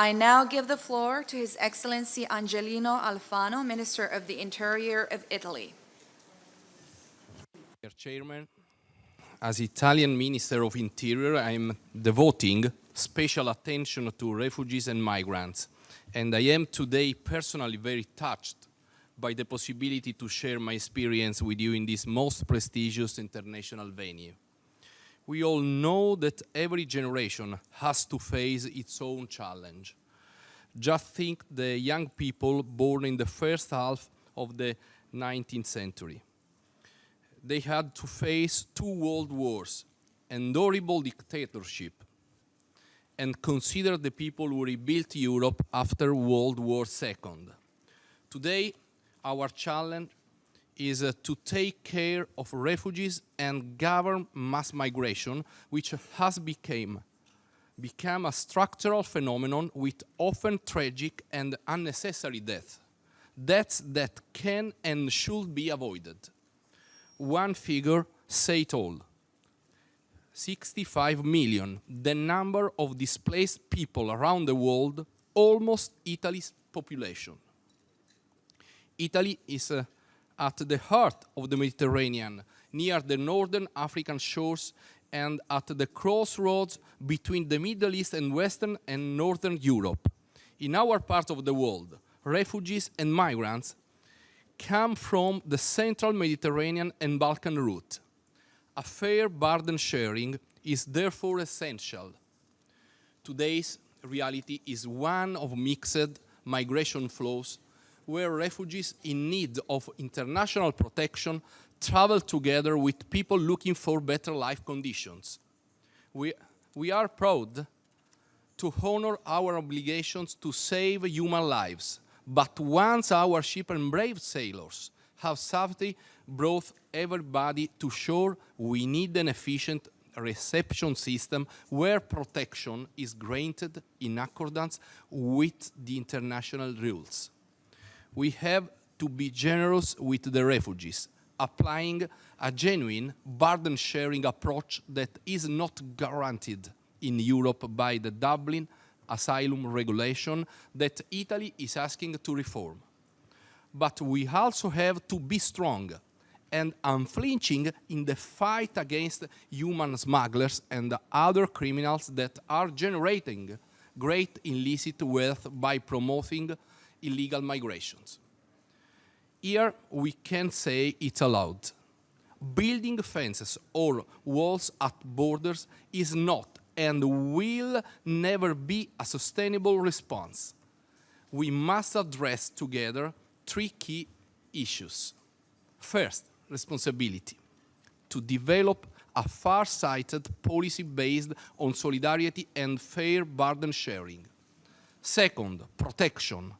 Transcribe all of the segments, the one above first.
I now give the floor to His Excellency Angelino Alfano, Minister of the Interior of Italy. Mr. Chairman, as Italian Minister of Interior, I am devoting special attention to refugees and migrants, and I am today personally very touched by the possibility to share my experience with you in this most prestigious international venue. We all know that every generation has to face its own challenge. Just think the young people born in the first half of the 19th century. They had to face 2 world wars and horrible dictatorship, and consider the people who rebuilt Europe after World War II. Today, our challenge is to take care of refugees and govern mass migration, which has become a structural phenomenon with often tragic and unnecessary deaths that can and should be avoided. One figure says it all: 65 million, the number of displaced people around the world, almost Italy's population. Italy is at the heart of the Mediterranean, near the northern African shores and at the crossroads between the Middle East and Western and Northern Europe. In our part of the world, refugees and migrants come from the central Mediterranean and Balkan route. A fair burden sharing is therefore essential. Today's reality is one of mixed migration flows, where refugees in need of international protection travel together with people looking for better life conditions. We are proud to honor our obligations to save human lives, but once our ship and brave sailors have safely brought everybody to shore, we need an efficient reception system where protection is granted in accordance with the international rules. We have to be generous with the refugees, applying a genuine burden-sharing approach that is not guaranteed in Europe by the Dublin asylum regulation that Italy is asking to reform. But we also have to be strong and unflinching in the fight against human smugglers and other criminals that are generating great illicit wealth by promoting illegal migrations. Here we can say it aloud. Building fences or walls at borders is not and will never be a sustainable response. We must address together 3 key issues. First, responsibility. To develop a far-sighted policy based on solidarity and fair burden sharing. Second, protection.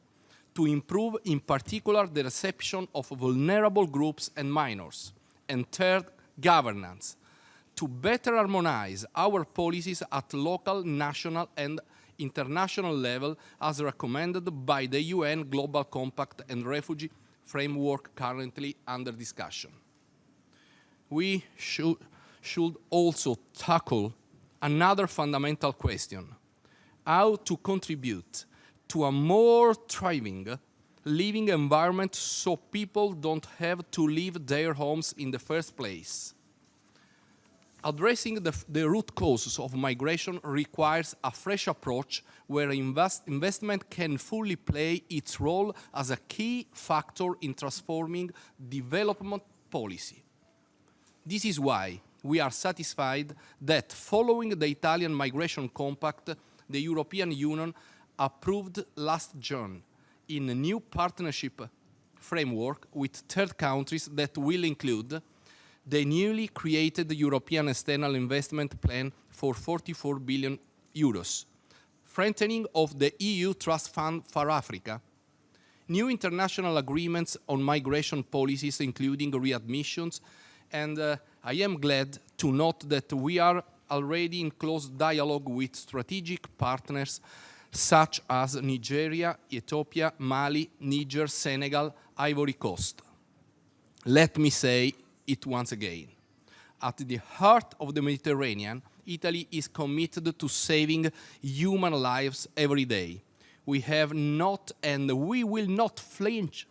To improve, in particular, the reception of vulnerable groups and minors. And third, governance. To better harmonize our policies at local, national, and international level as recommended by the UN Global Compact and Refugee Framework currently under discussion. We should also tackle another fundamental question: how to contribute to a more thriving living environment so people don't have to leave their homes in the first place. Addressing the root causes of migration requires a fresh approach where investment can fully play its role as a key factor in transforming development policy. This is why we are satisfied that following the Italian Migration Compact, the European Union approved last June in a new partnership framework with third countries that will include the newly created European External Investment Plan for 44 billion euros, strengthening of the EU Trust Fund for Africa, new international agreements on migration policies, including readmissions, and I am glad to note that we are already in close dialogue with strategic partners such as Nigeria, Ethiopia, Mali, Niger, Senegal, Ivory Coast. Let me say it once again. At the heart of the Mediterranean, Italy is committed to saving human lives every day. We have not and we will not flinch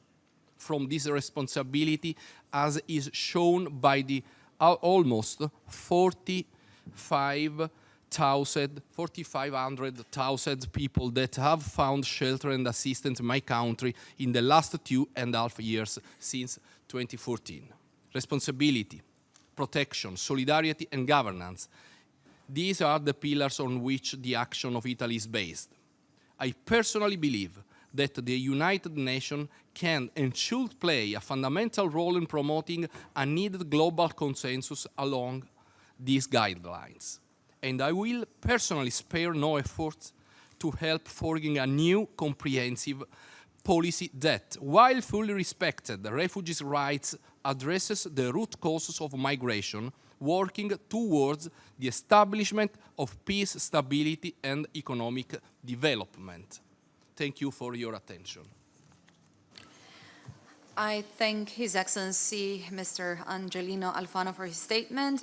from this responsibility, as is shown by the almost 4,500,000 people that have found shelter and assistance in my country in the last 2.5 years since 2014. Responsibility, protection, solidarity, and governance. These are the pillars on which the action of Italy is based. I personally believe that the United Nations can and should play a fundamental role in promoting a needed global consensus along these guidelines. And I will personally spare no efforts to help forging a new comprehensive policy that, while fully respected the refugees' rights, addresses the root causes of migration, working towards the establishment of peace, stability, and economic development. Thank you for your attention. I thank His Excellency Mr. Angelino Alfano for his statement.